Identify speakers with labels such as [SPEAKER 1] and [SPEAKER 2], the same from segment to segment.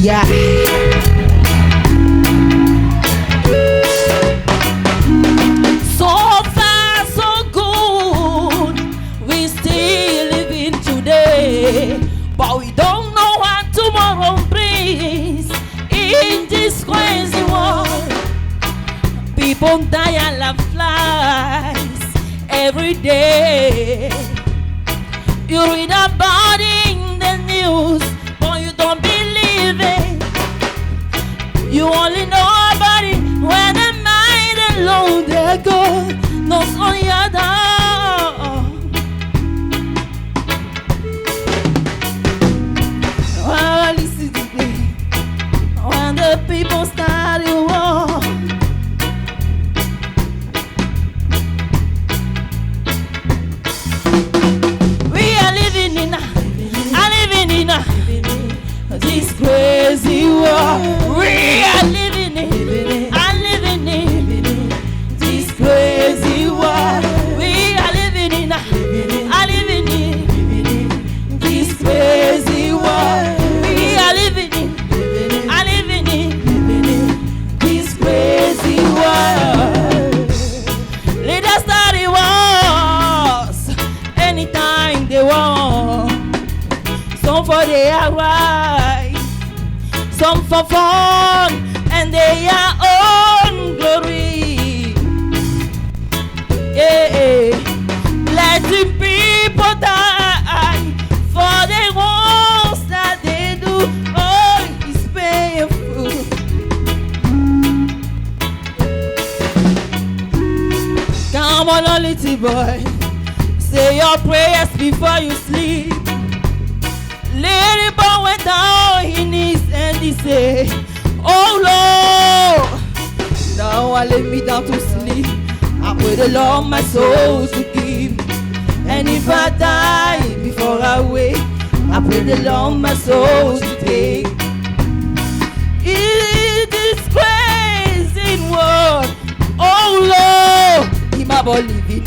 [SPEAKER 1] Yeah. So far, so good. We still living today, but we don't know what tomorrow brings. In this crazy world, people die and love flies every day. You read about it in the news, but you don't believe it. You only know about it when the mind alone they're good. No son yada. Well, listen to me. When the people start to war, we are living in this crazy world. We are living in this crazy world. We are living in this crazy world. We are living in this crazy world. Let us start the wars anytime they want. Some for their right, some for fun and their own glory. Yeah, letting people die for the wrongs that they do. Oh, it's painful. Come on, little boy, say your prayers before you sleep. Lady boy went down his knees and he said, oh Lord, now I lay me down to sleep. I pray the Lord my soul to keep. And if I die before I wake, I pray the Lord my soul to take. In this crazy world, oh Lord, Him about living in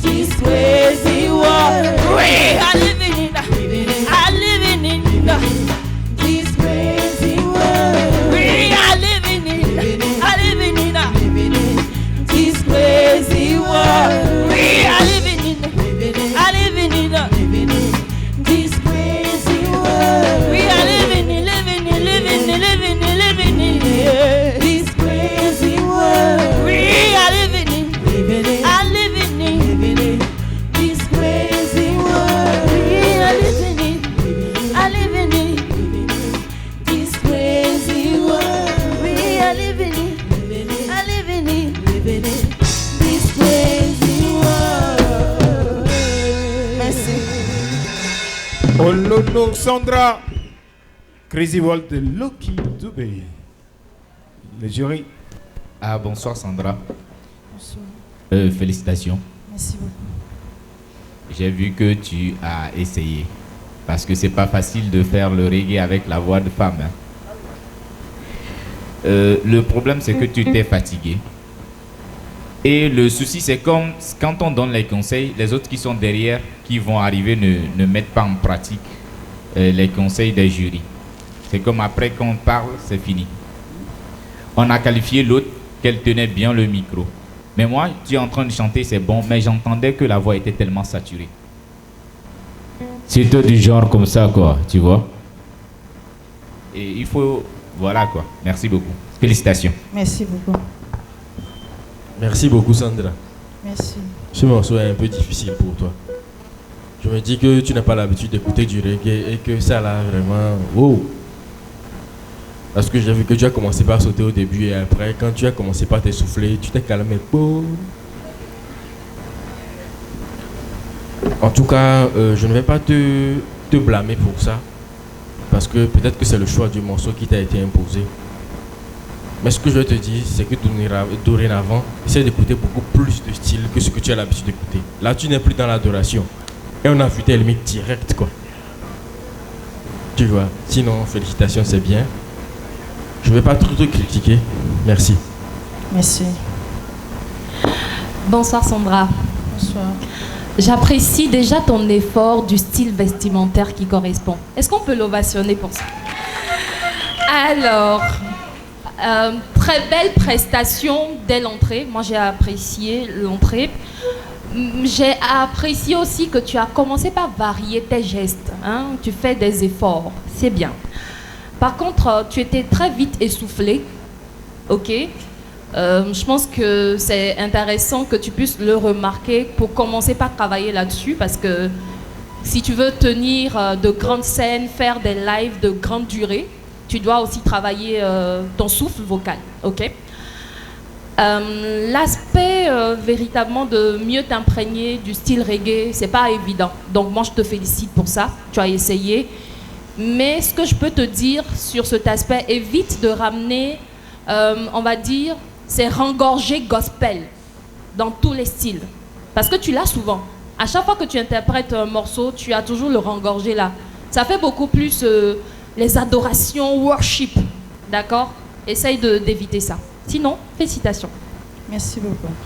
[SPEAKER 1] this crazy world. We are living in this crazy world. We are living in this crazy world. We are living in this crazy world. We are living in this crazy world. We are living in this crazy world. We are living in this crazy world. We are living in this crazy world. Merci.
[SPEAKER 2] Oh Lolo Sandra, Crazy World de Lucky Dubé. Le jury.
[SPEAKER 3] Ah, bonsoir Sandra.
[SPEAKER 1] Bonsoir.
[SPEAKER 3] Félicitations.
[SPEAKER 1] Merci beaucoup.
[SPEAKER 3] J'ai vu que tu as essayé. Parce que c'est pas facile de faire le reggae avec la voix de femme. Hein. Le problème, c'est que tu t'es fatigué. Et le souci, c'est comme quand on donne les conseils, les autres qui sont derrière, qui vont arriver, ne mettent pas en pratique les conseils des jurys. C'est comme après qu'on parle, c'est fini. On a qualifié l'autre qu'elle tenait bien le micro. Mais moi, tu es en train de chanter, c'est bon, mais j'entendais que la voix était tellement saturée. C'est tout du genre comme ça, quoi, tu vois. Et il faut... Voilà, quoi. Merci beaucoup. Félicitations.
[SPEAKER 1] Merci beaucoup.
[SPEAKER 4] Merci beaucoup, Sandra.
[SPEAKER 1] Merci.
[SPEAKER 4] Ce morceau est un peu difficile pour toi. Je me dis que tu n'as pas l'habitude d'écouter du reggae et que ça là vraiment... Wow. Parce que j'ai vu que tu as commencé par sauter au début et après, quand tu as commencé par t'essouffler, tu t'es calmé. En tout cas, je ne vais pas te blâmer pour ça. Parce que peut-être que c'est le choix du morceau qui t'a été imposé. Mais ce que je vais te dire, c'est que dorénavant, essaie d'écouter beaucoup plus de style que ce que tu as l'habitude d'écouter. Là, tu n'es plus dans l'adoration. Et on a vu tes limites directes, quoi. Tu vois. Sinon, félicitations, c'est bien. Je ne vais pas trop te critiquer. Merci.
[SPEAKER 1] Merci.
[SPEAKER 5] Bonsoir Sandra.
[SPEAKER 1] Bonsoir. J'apprécie déjà ton effort du style vestimentaire qui correspond. Est-ce qu'on peut l'ovationner pour ça? Alors, très belle prestation dès l'entrée. Moi, j'ai apprécié l'entrée. J'ai apprécié aussi que tu as commencé par varier tes gestes. Hein? Tu fais des efforts. C'est bien. Par contre, tu étais très vite essoufflé. Ok? Je pense que c'est intéressant que tu puisses le remarquer pour commencer par travailler là-dessus, parce que si tu veux tenir de grandes scènes, faire des lives de grande durée, tu dois aussi travailler ton souffle vocal. Ok? L'aspect véritablement de mieux t'imprégner du style reggae, c'est pas évident. Donc moi je te félicite pour ça, tu as essayé. Mais ce que je peux te dire sur cet aspect, évite de ramener, on va dire, c'est rengorger gospel dans tous les styles. Parce que tu l'as souvent. À chaque fois que tu interprètes un morceau, tu as toujours le rengorger là. Ça fait beaucoup plus les adorations, worship. D'accord? Essaye d'éviter ça. Sinon, félicitations.
[SPEAKER 5] Merci beaucoup.